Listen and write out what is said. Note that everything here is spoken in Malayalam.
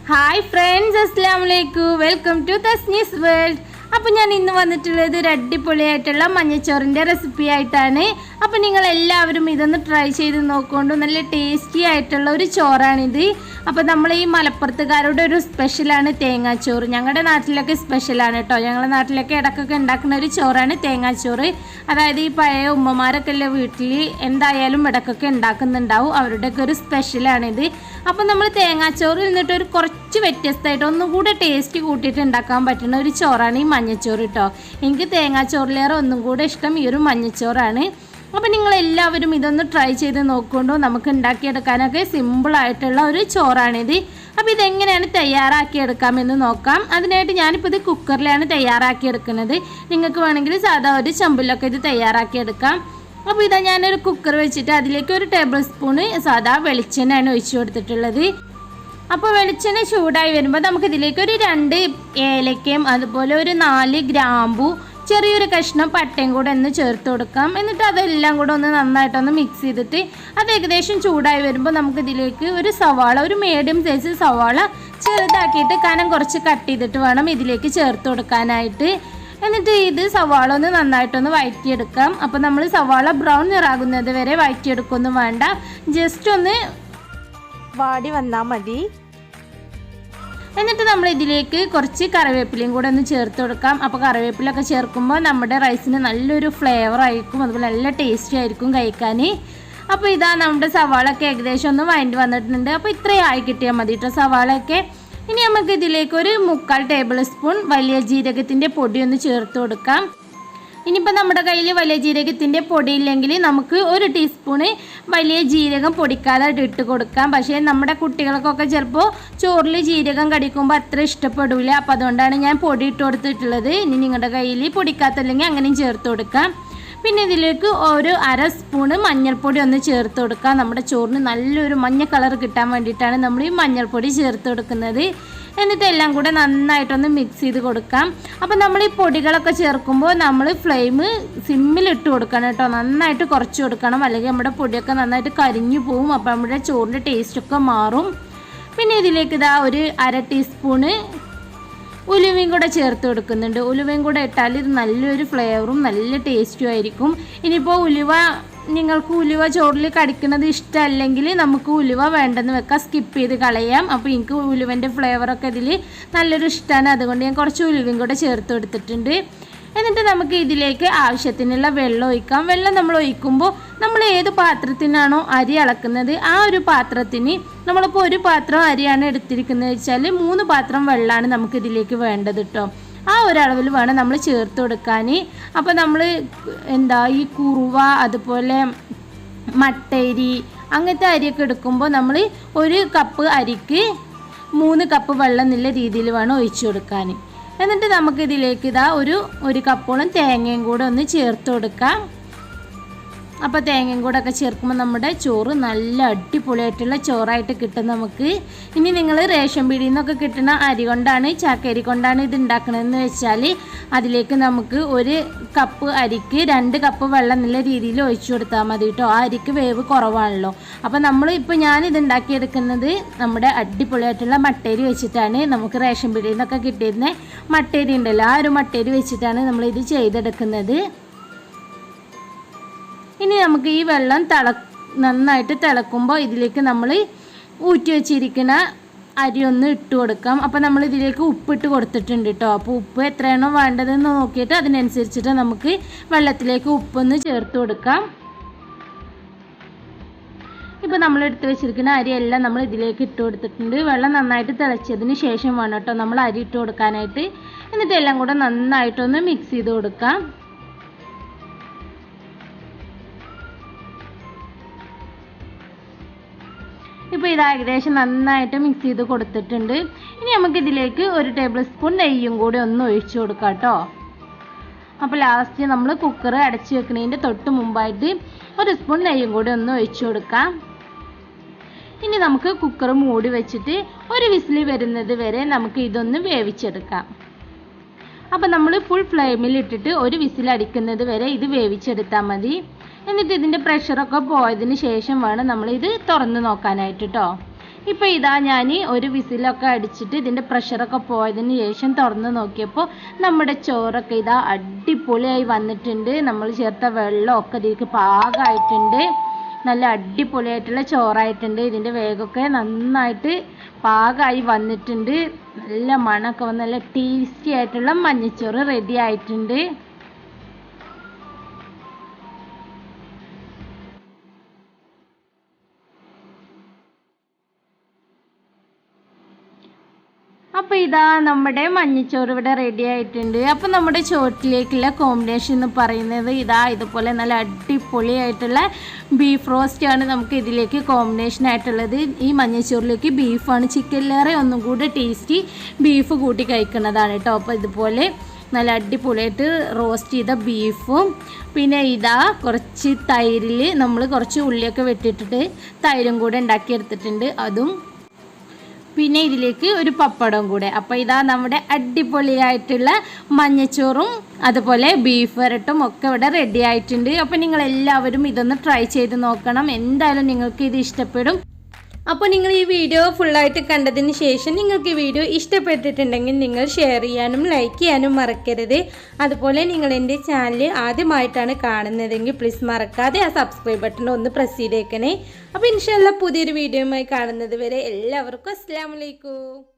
ഹായ് ഫ്രണ്ട്സ്, അസ്സലാമു അലൈക്കും. വെൽക്കം ടു തസ്നീസ് വേൾഡ്. അപ്പോൾ ഞാൻ ഇന്ന് വന്നിട്ടുള്ളത് ഒരു അടിപൊളിയായിട്ടുള്ള മഞ്ഞച്ചോറിൻ്റെ റെസിപ്പി ആയിട്ടാണ്. അപ്പോൾ നിങ്ങൾ എല്ലാവരും ഇതൊന്ന് ട്രൈ ചെയ്ത് നോക്കുകൊണ്ട് നല്ല ടേസ്റ്റി ആയിട്ടുള്ള ഒരു ചോറാണിത്. അപ്പോൾ നമ്മൾ ഈ മലപ്പുറത്തുകാരുടെ ഒരു സ്പെഷ്യലാണ് തേങ്ങാച്ചോറ്. ഞങ്ങളുടെ നാട്ടിലൊക്കെ സ്പെഷ്യലാണ് കേട്ടോ. ഞങ്ങളുടെ നാട്ടിലൊക്കെ ഇടയ്ക്കൊക്കെ ഉണ്ടാക്കുന്ന ഒരു ചോറാണ് തേങ്ങാച്ചോറ്. അതായത് ഈ പഴയ ഉമ്മമാരൊക്കെ ഉള്ള വീട്ടിൽ എന്തായാലും ഇടയ്ക്കൊക്കെ ഉണ്ടാക്കുന്നുണ്ടാവും. അവരുടെയൊക്കെ ഒരു സ്പെഷ്യലാണിത്. അപ്പോൾ നമ്മൾ തേങ്ങാച്ചോറിൽ നിന്നിട്ട് ഒരു കുറച്ച് വ്യത്യസ്തമായിട്ട് ഒന്നും കൂടെ ടേസ്റ്റ് കൂട്ടിയിട്ട് ഉണ്ടാക്കാൻ പറ്റുന്ന ഒരു ചോറാണ് ഈ മഞ്ഞച്ചോറ് കേട്ടോ. എനിക്ക് തേങ്ങാച്ചോറിലേറെ ഒന്നും കൂടെ ഇഷ്ടം ഈ ഒരു മഞ്ഞച്ചോറാണ്. അപ്പോൾ നിങ്ങളെല്ലാവരും ഇതൊന്ന് ട്രൈ ചെയ്ത് നോക്കുകൊണ്ടോ. നമുക്ക് ഉണ്ടാക്കിയെടുക്കാനൊക്കെ സിമ്പിളായിട്ടുള്ള ഒരു ചോറാണിത്. അപ്പോൾ ഇതെങ്ങനെയാണ് തയ്യാറാക്കിയെടുക്കാമെന്ന് നോക്കാം. അതിനായിട്ട് ഞാനിപ്പോൾ ഇത് കുക്കറിലാണ് തയ്യാറാക്കിയെടുക്കുന്നത്. നിങ്ങൾക്ക് വേണമെങ്കിൽ സാധാ ഒരു ചെമ്പിലൊക്കെ ഇത് തയ്യാറാക്കിയെടുക്കാം. അപ്പോൾ ഇതാ ഞാനൊരു കുക്കർ വെച്ചിട്ട് അതിലേക്ക് ഒരു ടേബിൾ സ്പൂണ് സാധാ വെളിച്ചെണ്ണയാണ് ഒഴിച്ചു കൊടുത്തിട്ടുള്ളത്. അപ്പോൾ വെളിച്ചെണ്ണ ചൂടായി വരുമ്പോൾ നമുക്കിതിലേക്ക് ഒരു 2 ഏലക്കയും അതുപോലെ ഒരു 4 ഗ്രാമ്പു, ചെറിയൊരു കഷ്ണം പട്ടയും കൂടെ ഒന്ന് ചേർത്ത് കൊടുക്കാം. എന്നിട്ട് അതെല്ലാം കൂടെ ഒന്ന് നന്നായിട്ടൊന്ന് മിക്സ് ചെയ്തിട്ട് അത് ഏകദേശം ചൂടായി വരുമ്പോൾ നമുക്കിതിലേക്ക് ഒരു സവാള, ഒരു മീഡിയം സൈസ് സവാള ചെറുതാക്കിയിട്ട് കനം കുറച്ച് കട്ട് ചെയ്തിട്ട് വേണം ഇതിലേക്ക് ചേർത്ത് കൊടുക്കാനായിട്ട്. എന്നിട്ട് ഇത് സവാള ഒന്ന് നന്നായിട്ടൊന്ന് വഴറ്റിയെടുക്കാം. അപ്പോൾ നമ്മൾ സവാള ബ്രൗൺ നിറാകുന്നത് വരെ വഴറ്റിയെടുക്കൊന്നും വേണ്ട, ജസ്റ്റ് ഒന്ന് വാടി വന്നാൽ മതി. എന്നിട്ട് നമ്മൾ ഇതിലേക്ക് കുറച്ച് കറിവേപ്പിലയും കൂടെ ഒന്ന് ചേർത്ത് കൊടുക്കാം. അപ്പോൾ കറിവേപ്പിലൊക്കെ ചേർക്കുമ്പോൾ നമ്മുടെ റൈസിന് നല്ലൊരു ഫ്ലേവർ ആയിരിക്കും, അതുപോലെ നല്ല ടേസ്റ്റി ആയിരിക്കും കഴിക്കാൻ. അപ്പോൾ ഇതാ നമ്മുടെ സവാളൊക്കെ ഏകദേശം ഒന്ന് വഴണ്ടി വന്നിട്ടുണ്ട്. അപ്പോൾ ഇത്രയും ആയി കിട്ടിയാൽ മതി കേട്ടോ സവാളയൊക്കെ. ഇനി നമുക്ക് ഇതിലേക്ക് ഒരു 3/4 ടേബിൾ സ്പൂൺ വലിയ ജീരകത്തിൻ്റെ പൊടി ഒന്ന് ചേർത്ത് കൊടുക്കാം. ഇനിയിപ്പോൾ നമ്മുടെ കയ്യിൽ വലിയ ജീരകത്തിൻ്റെ പൊടിയില്ലെങ്കിൽ നമുക്ക് 1 ടീസ്പൂണ് വലിയ ജീരകം പൊടിക്കാതെ ഇട്ട് കൊടുക്കാം. പക്ഷേ നമ്മുടെ കുട്ടികൾക്കൊക്കെ ചിലപ്പോൾ ചോറിൽ ജീരകം കടിക്കുമ്പോൾ അത്ര ഇഷ്ടപ്പെടില്ല. അപ്പോൾ അതുകൊണ്ടാണ് ഞാൻ പൊടി ഇട്ട് കൊടുത്തിട്ടുള്ളത്. ഇനി നിങ്ങളുടെ കയ്യിൽ പൊടിക്കാത്തല്ലെങ്കിൽ അങ്ങനെയും ചേർത്ത് കൊടുക്കാം. പിന്നെ ഇതിലേക്ക് ഒരു 1/2 സ്പൂണ് മഞ്ഞൾപ്പൊടി ഒന്ന് ചേർത്ത് കൊടുക്കാം. നമ്മുടെ ചോറിന് നല്ലൊരു മഞ്ഞ കളർ കിട്ടാൻ വേണ്ടിയിട്ടാണ് നമ്മൾ ഈ മഞ്ഞൾപ്പൊടി ചേർത്ത് കൊടുക്കുന്നത്. എന്നിട്ട് എല്ലാം കൂടെ നന്നായിട്ടൊന്ന് മിക്സ് ചെയ്ത് കൊടുക്കാം. അപ്പോൾ നമ്മൾ ഈ പൊടികളൊക്കെ ചേർക്കുമ്പോൾ നമ്മൾ ഫ്ലെയിം സിമ്മിലിട്ട് കൊടുക്കണം കേട്ടോ. നന്നായിട്ട് കുറച്ച് കൊടുക്കണം, അല്ലെങ്കിൽ നമ്മുടെ പൊടിയൊക്കെ നന്നായിട്ട് കരിഞ്ഞു പോവും. അപ്പോൾ നമ്മുടെ ചോറിൻ്റെ ടേസ്റ്റൊക്കെ മാറും. പിന്നെ ഇതിലേക്ക് ഇതാ ഒരു 1/2 ടീസ്പൂണ് ഉലുവയും കൂടെ ചേർത്ത് കൊടുക്കുന്നുണ്ട്. ഉലുവയും കൂടെ ഇട്ടാൽ ഇത് നല്ലൊരു ഫ്ലേവറും നല്ല ടേസ്റ്റും ആയിരിക്കും. ഇനിയിപ്പോൾ നിങ്ങൾക്ക് ഉലുവ ചോറിൽ കടിക്കുന്നത് ഇഷ്ടമല്ലെങ്കിൽ നമുക്ക് ഉലുവ വേണ്ടെന്ന് വെക്കാം, സ്കിപ്പ് ചെയ്ത് കളയാം. അപ്പോൾ എനിക്ക് ഉലുവൻ്റെ ഫ്ലേവറൊക്കെ ഇതിൽ നല്ലൊരു ഇഷ്ടമാണ്, അതുകൊണ്ട് ഞാൻ കുറച്ച് ഉലുവയും കൂടെ ചേർത്ത് കൊടുത്തിട്ടുണ്ട്. എന്നിട്ട് നമുക്ക് ഇതിലേക്ക് ആവശ്യത്തിനുള്ള വെള്ളം ഒഴിക്കാം. വെള്ളം നമ്മൾ ഒഴിക്കുമ്പോൾ നമ്മൾ ഏത് പാത്രത്തിനാണോ അരി അളക്കുന്നത് ആ ഒരു പാത്രത്തിന്, നമ്മളിപ്പോൾ ഒരു പാത്രം അരിയാണ് എടുത്തിരിക്കുന്നത് വെച്ചാൽ 3 പാത്രം വെള്ളമാണ് നമുക്കിതിലേക്ക് വേണ്ടത് കേട്ടോ. ആ ഒരളവിൽ വേണം നമ്മൾ ചേർത്ത് കൊടുക്കാൻ. അപ്പോൾ നമ്മൾ ഈ കുറുവ, അതുപോലെ മട്ടരി, അങ്ങനത്തെ അരിയൊക്കെ എടുക്കുമ്പോൾ നമ്മൾ 1 കപ്പ് അരിക്ക് 3 കപ്പ് വെള്ളം എന്നുള്ള രീതിയിൽ വേണം ഒഴിച്ചു കൊടുക്കാൻ. എന്നിട്ട് നമുക്കിതിലേക്ക് ഒരു കപ്പോളം തേങ്ങയും കൂടെ ഒന്ന് ചേർത്ത് കൊടുക്കാം. അപ്പോൾ തേങ്ങയും കൂടെ ഒക്കെ ചേർക്കുമ്പോൾ നമ്മുടെ ചോറ് നല്ല അടിപൊളിയായിട്ടുള്ള ചോറായിട്ട് കിട്ടും നമുക്ക്. ഇനി നിങ്ങൾ റേഷൻ പീടിയിൽ നിന്നൊക്കെ കിട്ടുന്ന അരി കൊണ്ടാണ്, ചാക്കരി കൊണ്ടാണ് ഇത് ഉണ്ടാക്കണമെന്ന് വെച്ചാൽ അതിലേക്ക് നമുക്ക് 1 കപ്പ് അരിക്ക് 2 കപ്പ് വെള്ളം എന്നുള്ള രീതിയിൽ ഒഴിച്ചു കൊടുത്താൽ മതി കേട്ടോ. ആ അരിക്ക് വേവ് കുറവാണല്ലോ. അപ്പോൾ ഇപ്പോൾ ഞാനിത് ഉണ്ടാക്കിയെടുക്കുന്നത് നമ്മുടെ അടിപൊളിയായിട്ടുള്ള മട്ടേരി വെച്ചിട്ടാണ്. നമുക്ക് റേഷൻ പീടിയിൽ നിന്നൊക്കെ കിട്ടിയിരുന്ന മട്ടേരി ഉണ്ടല്ലോ, ആ ഒരു മട്ടേരി വെച്ചിട്ടാണ് നമ്മളിത് ചെയ്തെടുക്കുന്നത്. ഇനി നമുക്ക് ഈ വെള്ളം നന്നായിട്ട് തിളക്കുമ്പോൾ ഇതിലേക്ക് നമ്മൾ ഊറ്റി വെച്ചിരിക്കുന്ന അരി ഒന്ന് ഇട്ട് കൊടുക്കാം. അപ്പോൾ നമ്മൾ ഇതിലേക്ക് ഉപ്പിട്ട് കൊടുത്തിട്ടുണ്ട് കേട്ടോ. അപ്പോൾ ഉപ്പ് എത്രയാണോ വേണ്ടതെന്ന് നോക്കിയിട്ട് അതിനനുസരിച്ചിട്ട് നമുക്ക് വെള്ളത്തിലേക്ക് ഉപ്പൊന്ന് ചേർത്ത് കൊടുക്കാം. ഇപ്പോൾ നമ്മൾ എടുത്ത് വെച്ചിരിക്കുന്ന അരിയെല്ലാം നമ്മൾ ഇതിലേക്ക് ഇട്ട് കൊടുത്തിട്ടുണ്ട്. വെള്ളം നന്നായിട്ട് തിളച്ചതിന് ശേഷം വേണം കേട്ടോ നമ്മൾ അരി ഇട്ട് കൊടുക്കാനായിട്ട്. എന്നിട്ട് എല്ലാം കൂടെ നന്നായിട്ടൊന്ന് മിക്സ് ചെയ്ത് കൊടുക്കാം. ഇപ്പോൾ ഇത് ഏകദേശം നന്നായിട്ട് മിക്സ് ചെയ്ത് കൊടുത്തിട്ടുണ്ട്. ഇനി നമുക്കിതിലേക്ക് 1 ടേബിൾ സ്പൂൺ നെയ്യും കൂടി ഒന്ന് ഒഴിച്ചു കൊടുക്കാം കേട്ടോ. അപ്പോൾ ലാസ്റ്റ് നമ്മൾ കുക്കർ അടച്ച് വെക്കുന്നതിൻ്റെ തൊട്ട് മുമ്പായിട്ട് 1 സ്പൂൺ നെയ്യും കൂടി ഒന്ന് ഒഴിച്ചു കൊടുക്കാം. ഇനി നമുക്ക് കുക്കർ മൂടി വെച്ചിട്ട് ഒരു വിസിൽ വരുന്നത് വരെ നമുക്ക് ഇതൊന്ന് വേവിച്ചെടുക്കാം. അപ്പോൾ നമ്മൾ ഫുൾ ഫ്ലെയിമിൽ ഇട്ടിട്ട് ഒരു വിസിൽ അടിക്കുന്നത് വരെ ഇത് വേവിച്ചെടുത്താൽ മതി. എന്നിട്ട് ഇതിൻ്റെ പ്രഷറൊക്കെ പോയതിന് ശേഷം വേണം നമ്മളിത് തുറന്ന് നോക്കാനായിട്ട് കേട്ടോ. ഇപ്പോൾ ഇതാ ഞാൻ ഒരു വിസിലൊക്കെ അടിച്ചിട്ട് ഇതിൻ്റെ പ്രഷറൊക്കെ പോയതിന് ശേഷം തുറന്ന് നോക്കിയപ്പോൾ നമ്മുടെ ചോറൊക്കെ ഇതാ അടിപൊളിയായി വന്നിട്ടുണ്ട്. നമ്മൾ ചേർത്ത വെള്ളമൊക്കെ ഇതിലേക്ക് പാകമായിട്ടുണ്ട്. നല്ല അടിപൊളിയായിട്ടുള്ള ചോറായിട്ടുണ്ട്. ഇതിൻ്റെ വേഗമൊക്കെ നന്നായിട്ട് പാകമായി വന്നിട്ടുണ്ട്. നല്ല മണമൊക്കെ വന്ന് നല്ല ടേസ്റ്റി ആയിട്ടുള്ള മഞ്ഞച്ചോറ് റെഡി ആയിട്ടുണ്ട്. അപ്പോൾ ഇതാ നമ്മുടെ മഞ്ഞച്ചോറ് ഇവിടെ റെഡി ആയിട്ടുണ്ട്. അപ്പോൾ നമ്മുടെ ചോറ്റിലേക്കുള്ള കോമ്പിനേഷൻ എന്ന് പറയുന്നത് ഇതാ ഇതുപോലെ നല്ല അടിപൊളിയായിട്ടുള്ള ബീഫ് റോസ്റ്റ് ആണ് നമുക്ക് ഇതിലേക്ക് കോമ്പിനേഷൻ ആയിട്ടുള്ളത്. ഈ മഞ്ഞച്ചോറിലേക്ക് ബീഫാണ്, ചിക്കനിലേറെ ഒന്നും കൂടി ടേസ്റ്റി ബീഫ് കൂട്ടി കഴിക്കുന്നതാണ് കേട്ടോ. അപ്പോൾ ഇതുപോലെ നല്ല അടിപൊളിയായിട്ട് റോസ്റ്റ് ചെയ്ത ബീഫും പിന്നെ ഇതാ കുറച്ച് തൈരിൽ നമ്മൾ കുറച്ച് ഉള്ളിയൊക്കെ വെട്ടിയിട്ടിട്ട് തൈരും കൂടെ ഉണ്ടാക്കിയെടുത്തിട്ടുണ്ട്, അതും പിന്നെ ഇതിലേക്ക് ഒരു പപ്പടവും കൂടെ. അപ്പോൾ ഇതാ നമ്മുടെ അടിപൊളിയായിട്ടുള്ള മഞ്ഞച്ചോറും അതുപോലെ ബീഫ് വരട്ടും ഒക്കെ ഇവിടെ റെഡി ആയിട്ടുണ്ട്. അപ്പോൾ നിങ്ങളെല്ലാവരും ഇതൊന്ന് ട്രൈ ചെയ്ത് നോക്കണം, എന്തായാലും നിങ്ങൾക്ക് ഇത് ഇഷ്ടപ്പെടും. അപ്പോൾ നിങ്ങൾ ഈ വീഡിയോ ഫുള്ളായിട്ട് കണ്ടതിന് ശേഷം നിങ്ങൾക്ക് ഈ വീഡിയോ ഇഷ്ടപ്പെട്ടിട്ടുണ്ടെങ്കിൽ നിങ്ങൾ ഷെയർ ചെയ്യാനും ലൈക്ക് ചെയ്യാനും മറക്കരുത്. അതുപോലെ നിങ്ങൾ എൻ്റെ ചാനൽ ആദ്യമായിട്ടാണ് കാണുന്നതെങ്കിൽ പ്ലീസ് മറക്കാതെ ആ സബ്സ്ക്രൈബ് ബട്ടൺ ഒന്ന് പ്രസ് ചെയ്തേക്കണേ. അപ്പോൾ ഇൻഷാല്ലാ പുതിയൊരു വീഡിയോയുമായി കാണുന്നത് വരെ എല്ലാവർക്കും അസ്സലാമു അലൈക്കും.